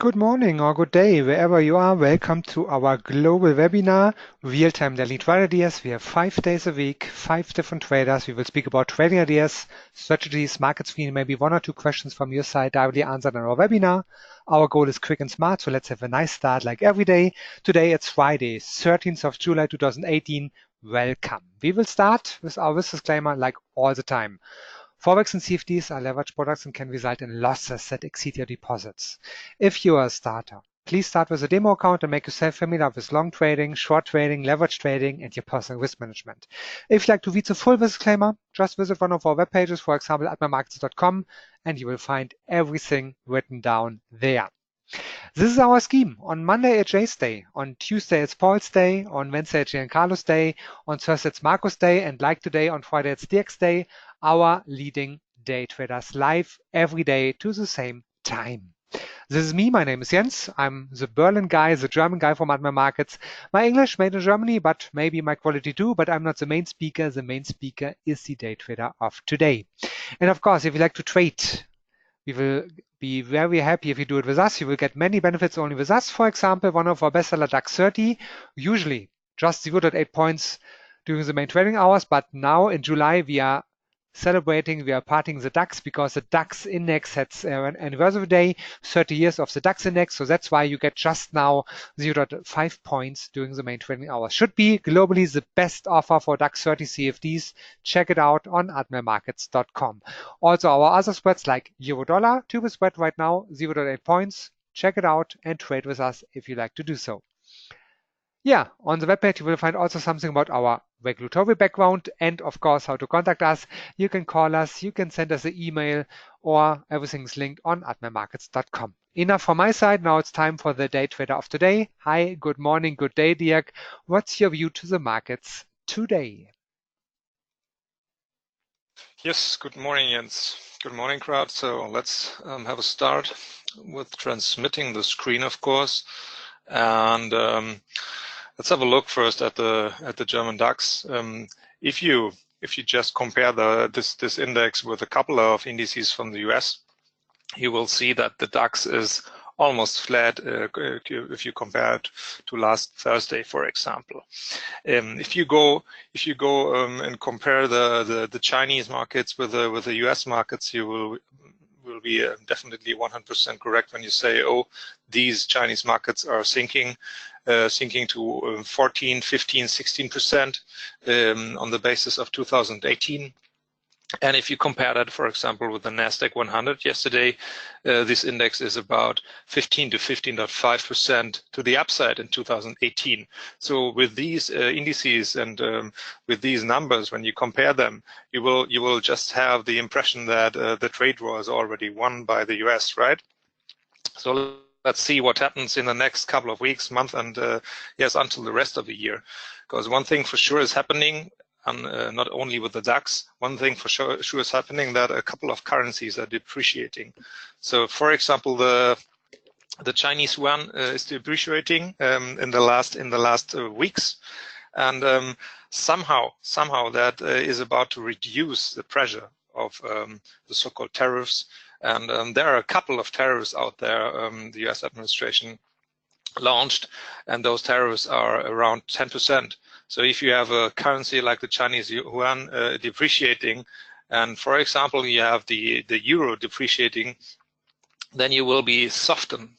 Good morning or good day, wherever you are. Welcome to our global webinar, Real-Time Daily Trade Ideas. We have 5 days a week, 5 different traders. We will speak about trading ideas, strategies, markets, maybe 1 or 2 questions from your side directly answered in our webinar. Our goal is quick and smart, so let's have a nice start like every day. Today it's Friday, 13th of July 2018. Welcome. We will start with our disclaimer like all the time. Forex and CFDs are leveraged products and can result in losses that exceed your deposits. If you are a starter, please start with a demo account and make yourself familiar with long trading, short trading, leverage trading, and your personal risk management. If you'd like to read the full disclaimer, just visit one of our web pages, for example, admiralmarkets.com, and you will find everything written down there. This is our scheme. On Monday, it's Jay's Day. On Tuesday, it's Paul's Day. On Wednesday, it's Giancarlo's Day. On Thursday, it's Marco's Day. And like today, on Friday, it's Dirk's Day. Our leading day traders live every day to the same time. This is me. My name is Jens. I'm the Berlin guy, the German guy from Admiral Markets. My English made in Germany, but maybe my quality too. But I'm not the main speaker. The main speaker is the day trader of today. And of course, if you like to trade, we will be very happy if you do it with us. You will get many benefits only with us. For example, one of our bestseller DAX 30, usually just 0.8 points during the main trading hours. But now in July, we are celebrating, we are partying the DAX because the DAX index has an anniversary day, 30 years of the DAX index. So that's why you get just now 0.5 points during the main trading hours. Should be globally the best offer for DAX 30 CFDs. Check it out on admiralmarkets.com. Also, our other spreads like Euro-Dollar, typical spread right now, 0.8 points. Check it out and trade with us if you like to do so. Yeah, on the webpage, you will find also something about our regulatory background and, of course, how to contact us. You can call us, you can send us an email, or everything's linked on admiralmarkets.com. Enough from my side. Now it's time for the day trader of today. Hi, good morning, good day, Dirk. What's your view to the markets today? Yes, good morning, Jens. Good morning, crowd. So let's have a start with transmitting the screen, of course. And let's have a look first at the German DAX. If you just compare this index with a couple of indices from the US, you will see that the DAX is almost flat if you compare it to last Thursday, for example. If you go and compare the Chinese markets with the US markets, you will be definitely 100% correct when you say, oh, these Chinese markets are sinking to 14, 15, 16% on the basis of 2018. And if you compare that, for example, with the NASDAQ 100 yesterday, this index is about 15 to 15.5% to the upside in 2018. So with these indices and with these numbers, when you compare them, you will just have the impression that the trade war is already won by the US, right? So let's see what happens in the next couple of weeks, month, and yes, until the rest of the year. Because one thing for sure is happening, and not only with the DAX, one thing for sure is happening, that a couple of currencies are depreciating. So, for example, the Chinese yuan is depreciating in the last weeks, and somehow that is about to reduce the pressure of the so-called tariffs. And there are a couple of tariffs out there the U.S. administration launched, and those tariffs are around 10%. So if you have a currency like the Chinese yuan depreciating, and for example you have the euro depreciating, then you will be soften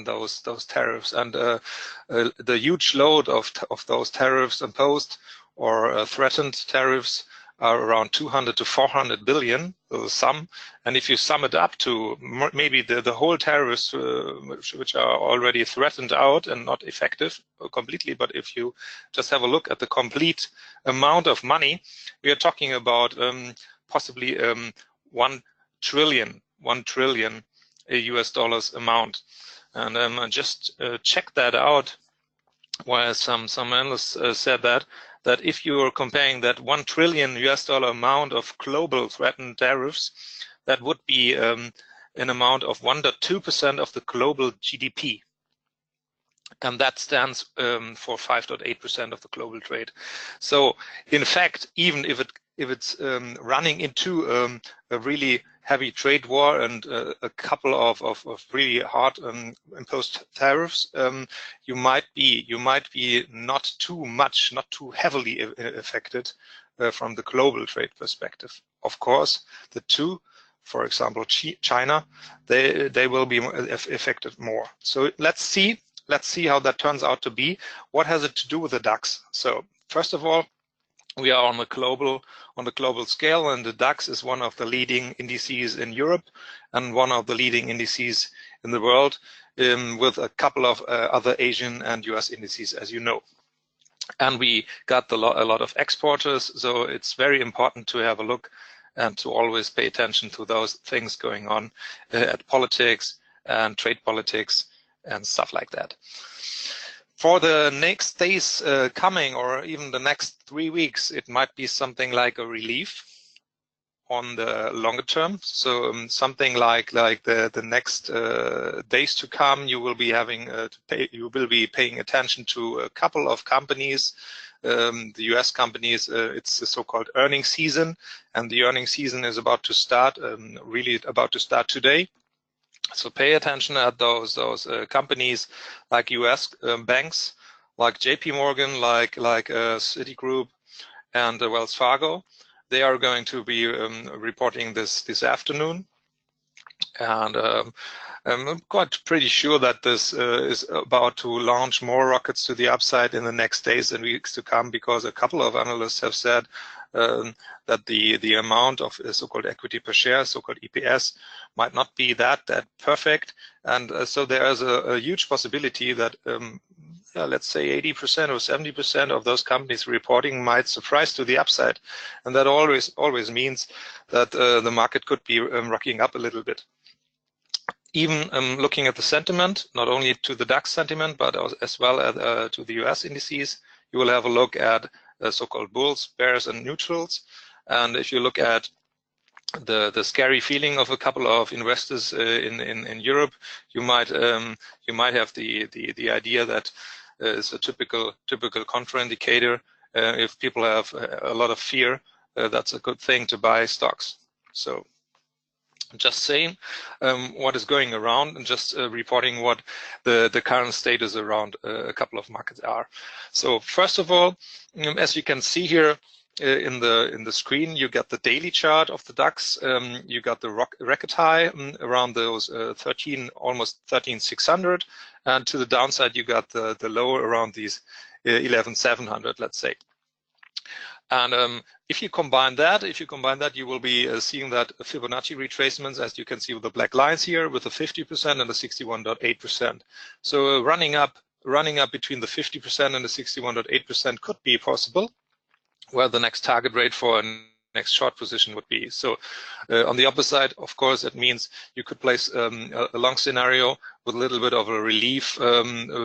those tariffs, and the huge load of those tariffs imposed or threatened tariffs are around 200 to 400 billion, the sum. And if you sum it up to maybe the whole tariffs which are already threatened out and not effective completely, but if you just have a look at the complete amount of money, we are talking about possibly 1 trillion US dollars amount. And I just checked that out, while some analysts said that if you are comparing that 1 trillion US dollar amount of global threatened tariffs, that would be an amount of 1.2% of the global GDP. And that stands for 5.8% of the global trade. So in fact, even if it's running into a really heavy trade war and a couple of really hard imposed tariffs, you might be not too heavily affected from the global trade perspective. Of course, the two, for example, China, they will be affected more. So let's see how that turns out to be. What has it to do with the DAX? So first of all, we are on the global scale, and the DAX is one of the leading indices in Europe and one of the leading indices in the world, with a couple of other Asian and US indices, as you know. And we got a lot of exporters, so it's very important to have a look and to always pay attention to those things going on at politics and trade politics and stuff like that. For the next days coming, or even the next 3 weeks, it might be something like a relief on the longer term. So something like the next days to come, you will be having you will be paying attention to a couple of companies. The US companies, it's the so-called earnings season, and the earnings season is about to start, really about to start today. So pay attention at those companies like US banks, like JP Morgan, like Citigroup, and Wells Fargo. They are going to be reporting this afternoon, and I'm quite pretty sure that this is about to launch more rockets to the upside in the next days and weeks to come, because a couple of analysts have said that the amount of so-called equity per share, so-called EPS, might not be that perfect, and so there is a huge possibility that let's say 80% or 70% of those companies reporting might surprise to the upside, and that always means that the market could be rocking up a little bit. Even looking at the sentiment, not only to the DAX sentiment, but as well as to the US indices, you will have a look at so-called bulls, bears, and neutrals. And if you look at the scary feeling of a couple of investors in Europe, you might have the idea that it's a typical contraindicator. If people have a lot of fear, that's a good thing to buy stocks. So just saying what is going around and just reporting what the current status around a couple of markets are. So first of all, as you can see here in the screen, you get the daily chart of the DAX. You got the record high around those almost 13,600, and to the downside you got the low around these 11,700, let's say. And if you combine that, you will be seeing that Fibonacci retracements, as you can see with the black lines here, with the 50% and the 61.8%. So running up between the 50% and the 61.8% could be possible, where the next target rate for a next short position would be. So on the opposite, of course, it means you could place a long scenario with a little bit of a relief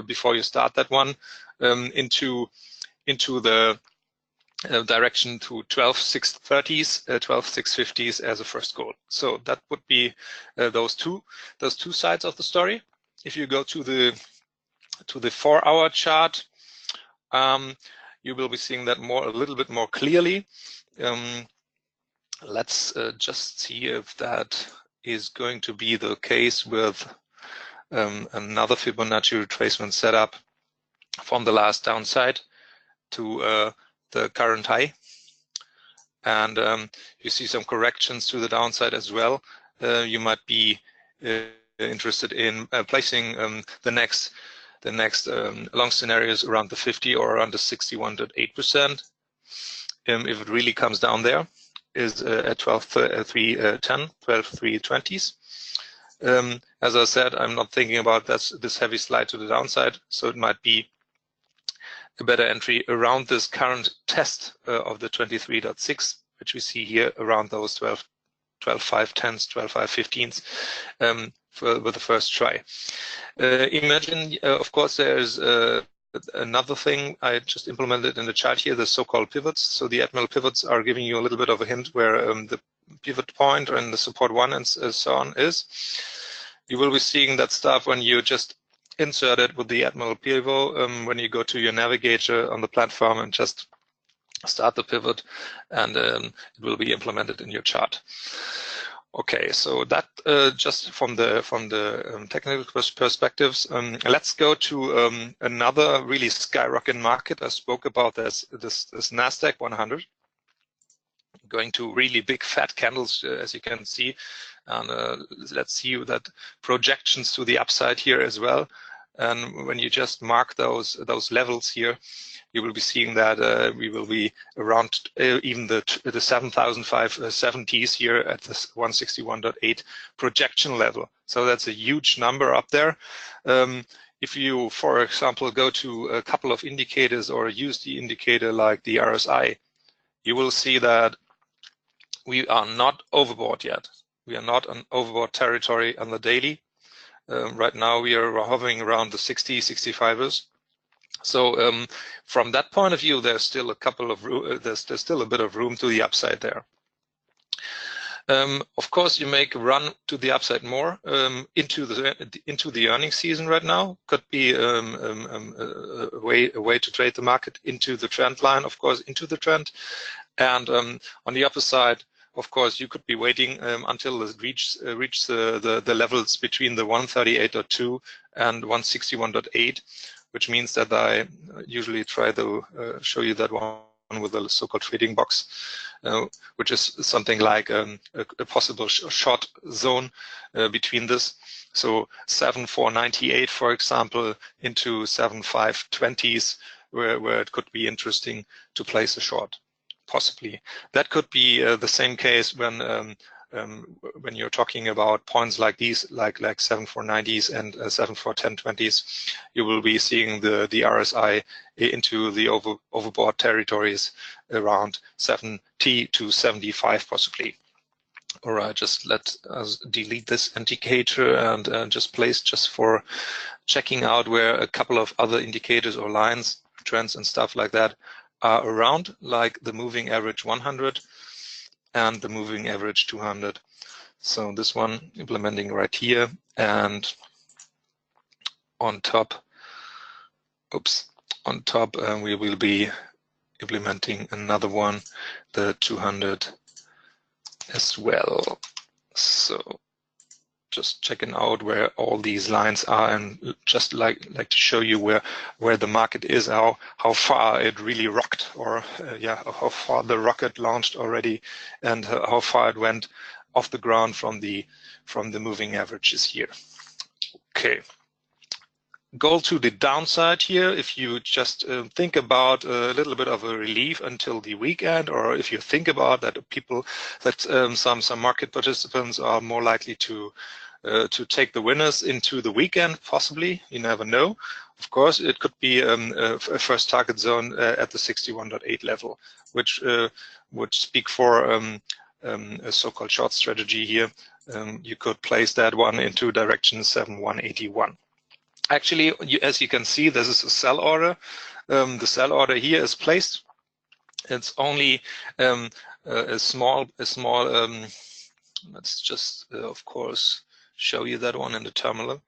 before you start that one into the direction to 12,630s, 12,650s as a first goal. So that would be those two sides of the story. If you go to the 4-hour chart, you will be seeing that a little bit more clearly. Let's just see if that is going to be the case with another Fibonacci retracement setup from the last downside to the current high, and you see some corrections to the downside as well. You might be interested in placing the next long scenarios around the 50 or around the 61.8%. If it really comes down there, is at 12,310, 12,320s. As I said, I'm not thinking about this heavy slide to the downside, so it might be a better entry around this current test of the 23.6, which we see here around those 12,510s, 12,515s with the first try. Imagine, of course, there's another thing I just implemented in the chart here, the so-called pivots. So the Admiral pivots are giving you a little bit of a hint where the pivot point and the support one and so on is. You will be seeing that stuff when you just insert it with the Admiral pivot when you go to your navigator on the platform and just start the pivot, and it will be implemented in your chart. Okay, so that just from the technical perspectives, let's go to another really skyrocketing market. I spoke about this Nasdaq 100, going to really big fat candles, as you can see, and let's see that projections to the upside here as well. And when you just mark those levels here, you will be seeing that we will be around even the 7,570s here at this 161.8 projection level. So that's a huge number up there. If you, for example, go to a couple of indicators or use the indicator like the RSI, you will see that we are not overbought yet. We are not on overbought territory on the daily. Right now we are hovering around the 60, 65ers. So from that point of view, there's still a couple of there's still a bit of room to the upside there. Of course, you make a run to the upside more into the earnings season right now. Could be a way to trade the market into the trend line, of course, into the trend. And on the upper side, of course, you could be waiting until it reach the levels between the 138.2 and 161.8. Which means that I usually try to show you that one with a so-called trading box, which is something like a possible short zone between this. So 7,498, for example, into 7,520s, where it could be interesting to place a short, possibly. That could be the same case when you're talking about points like these, like 7,490s and 7,41020s, you will be seeing the RSI into the overbought territories around 70 to 75 possibly. All right, just let us delete this indicator and just place just for checking out where a couple of other indicators or lines, trends and stuff like that are around, like the moving average 100 and the moving average 200. So this one implementing right here, and on top, we will be implementing another one, the 200 as well. So just checking out where all these lines are, and just like to show you where the market is, how far it really rocked, or how far the rocket launched already, and how far it went off the ground from the moving averages here. Okay. Go to the downside here. If you just think about a little bit of a relief until the weekend, or if you think about that some market participants are more likely to take the winners into the weekend, possibly, you never know. Of course, it could be a first target zone at the 61.8 level, which would speak for a so-called short strategy here. You could place that one into direction 7181. Actually, as you can see, this is a sell order. The sell order here is placed. It's only a small. Let's just, of course, show you that one in the terminal.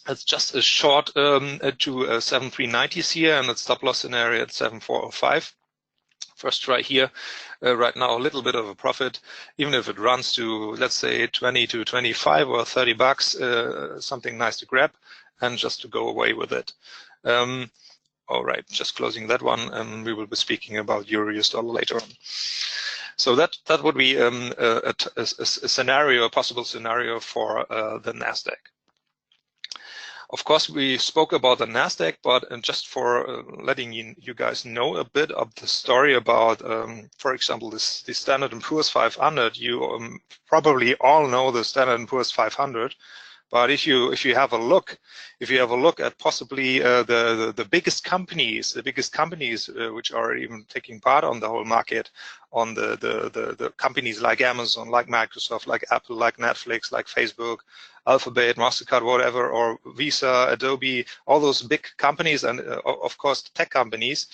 It's just a short to 7390s here, and the stop loss scenario at 7405. First try here. Right now, a little bit of a profit, even if it runs to, let's say, 20 to 25 or 30 bucks, something nice to grab, and just to go away with it. All right, just closing that one, and we will be speaking about euro-US dollar later on. So that would be a scenario, a possible scenario for the Nasdaq. Of course, we spoke about the Nasdaq, but just for letting you guys know a bit of the story about, for example, the Standard & Poor's 500. You probably all know the Standard & Poor's 500. But if you have a look at possibly the biggest companies, which are even taking part on the whole market, on the companies like Amazon, like Microsoft, like Apple, like Netflix, like Facebook, Alphabet, MasterCard, whatever, or Visa, Adobe, all those big companies, and of course the tech companies.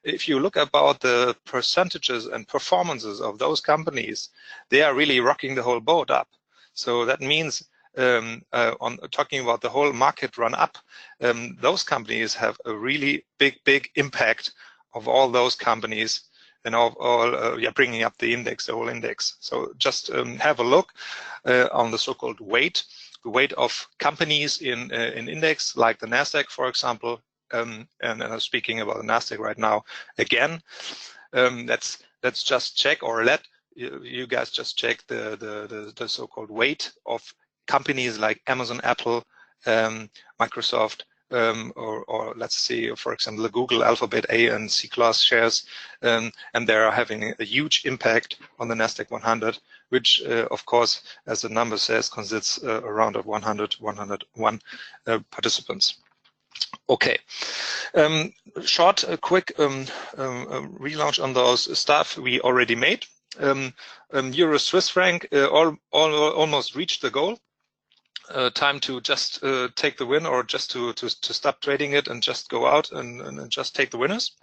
If you look about the percentages and performances of those companies, they are really rocking the whole boat up. So that means on talking about the whole market run up, those companies have a really big impact of all those companies bringing up the index, the whole index. So just have a look on the so-called weight, the weight of companies in index, like the Nasdaq, for example. And I'm speaking about the Nasdaq right now again. Let's just check, or let you guys just check the so-called weight of companies like Amazon, Apple, Microsoft, or let's see, for example, the Google, Alphabet, A and C class shares, and they are having a huge impact on the Nasdaq 100, which, of course, as the number says, consists around of 101 participants. Okay, quick relaunch on those stuff we already made. Euro Swiss franc almost reached the goal. Time to just take the win, or just to stop trading it and just go out and just take the winners.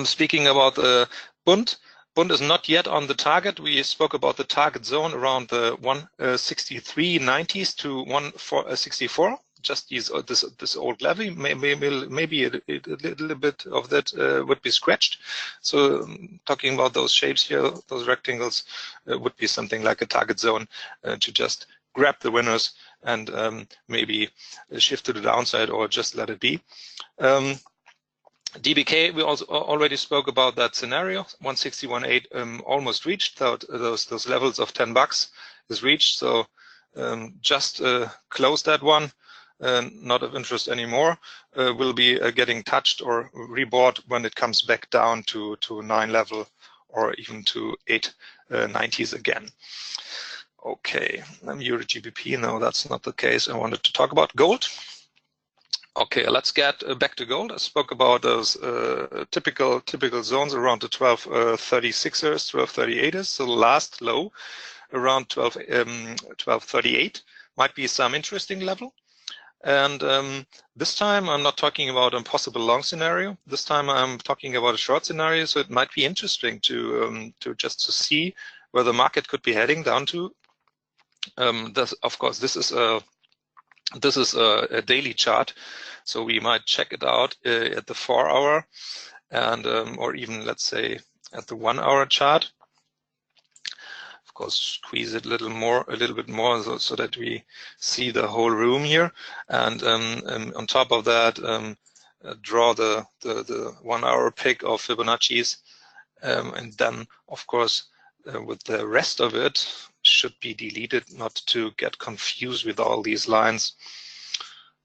Speaking about the Bund is not yet on the target. We spoke about the target zone around the 163.90s to 164. Just this old level, maybe a little bit of that would be scratched. So talking about those shapes here, those rectangles, would be something like a target zone to just grab the winners and maybe shift to the downside or just let it be. DBK, we also already spoke about that scenario. 161.8 almost reached. Those levels of $10 is reached. So just close that one. Not of interest anymore. Will be getting touched or rebought when it comes back down to 9 level, or even to 890s again. Okay, Euro GBP. No, that's not the case. I wanted to talk about gold. Okay, let's get back to gold. I spoke about those typical zones around the 1236ers, 1238ers. So the last low around 1238 might be some interesting level. And this time I'm not talking about a possible long scenario. This time I'm talking about a short scenario. So it might be interesting to see where the market could be heading down to. Of course, this is a daily chart, so we might check it out at the 4-hour and or even, let's say, at the 1-hour chart. Of course, squeeze it a little bit more so that we see the whole room here, and on top of that, draw the 1-hour pick of Fibonacci's, and then, of course, with the rest of it should be deleted, not to get confused with all these lines.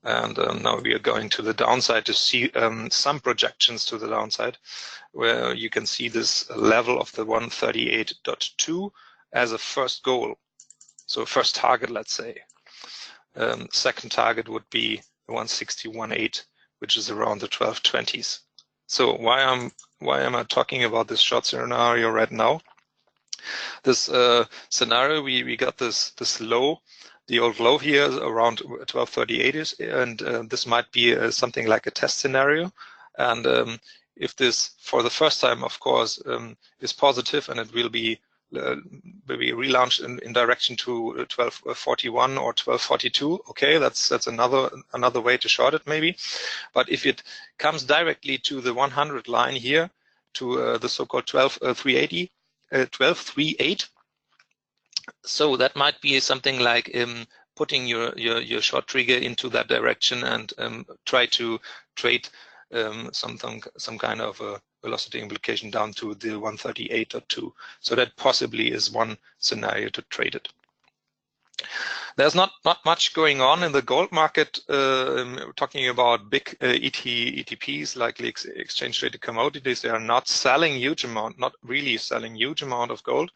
And now we are going to the downside to see some projections to the downside, where you can see this level of the 138.2 as a first goal. So first target, let's say. Second target would be the 161.8, which is around the 1220s. So why am I talking about this short scenario right now? This scenario, we got this low, the old low here around 1238, and this might be something like a test scenario. And if this, for the first time, of course, is positive, and it will be relaunched in direction to 1241 or 1242, okay, that's another way to short it maybe. But if it comes directly to the 100 line here, to the so-called 1238, so that might be something like putting your short trigger into that direction and try to trade some kind of a velocity implication down to the 138.2. So that possibly is one scenario to trade it. There's not much going on in the gold market. Talking about big ETPs, like exchange traded commodities, they are not selling huge amount, not really selling huge amount of gold.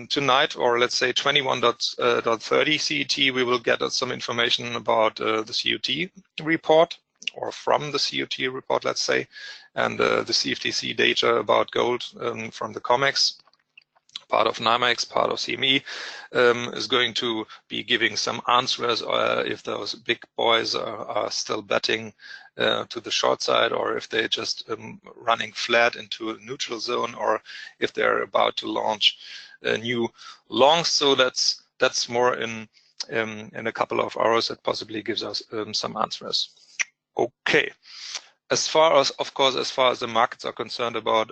Tonight, or let's say 21.30 CET, we will get some information about the CUT report, or from the CUT report, let's say, and the CFTC data about gold from the COMEX. Part of NYMEX, part of CME, is going to be giving some answers if those big boys are still betting to the short side, or if they're just running flat into a neutral zone, or if they're about to launch a new long. So that's more in a couple of hours. That possibly gives us some answers. Okay, as far as the markets are concerned about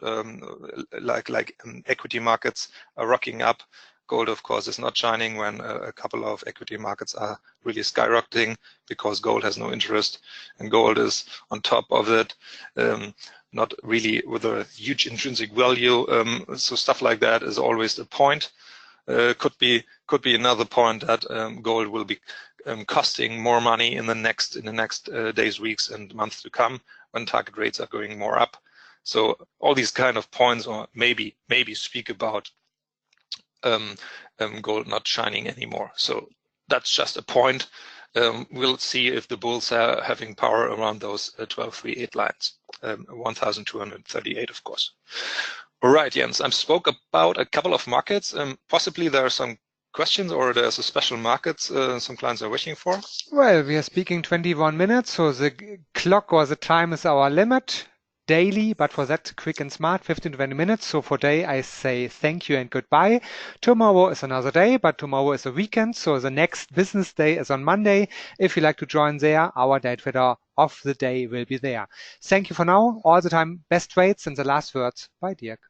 equity markets are rocking up, gold of course is not shining when a couple of equity markets are really skyrocketing, because gold has no interest and gold is on top of it, not really with a huge intrinsic value. So stuff like that is always a point. Could be another point that gold will be costing more money in the next days, weeks, and months to come, when target rates are going more up. So all these kind of points, or maybe speak about gold not shining anymore. So that's just a point. We'll see if the bulls are having power around those 1238 lines, 1,238, of course. All right, Jens, I spoke about a couple of markets. Possibly there are some questions, or there's a special market some clients are wishing for. Well, we are speaking 21 minutes, so the clock or the time is our limit daily, but for that, quick and smart, 15 to 20 minutes. So for today, I say thank you and goodbye. Tomorrow is another day, but tomorrow is a weekend, so the next business day is on Monday. If you like to join there, our day trader of the day will be there. Thank you for now. All the time, best trades, and the last words by Dirk.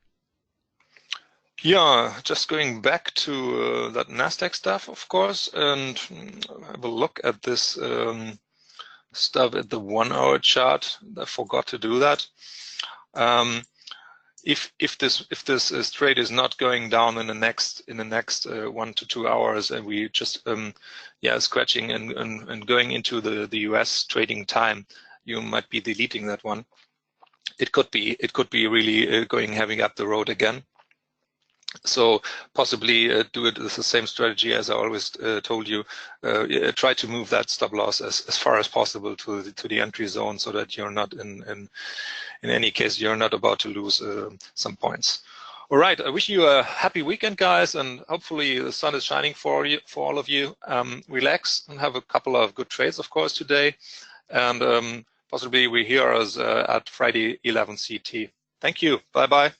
Yeah, just going back to that NASDAQ stuff, of course, and have a look at this stuff at the 1 hour chart. I forgot to do that. If this trade is not going down in the next 1 to 2 hours, and we just scratching and going into the US trading time, you might be deleting that one. It could be really having up the road again. So possibly do it with the same strategy as I always told you. Try to move that stop loss as far as possible to the entry zone, so that you're not in any case you're not about to lose some points. All right, I wish you a happy weekend, guys, and hopefully the sun is shining for all of you. Relax and have a couple of good trades, of course, today, and possibly we hear us at Friday 11 CT. Thank you. Bye bye.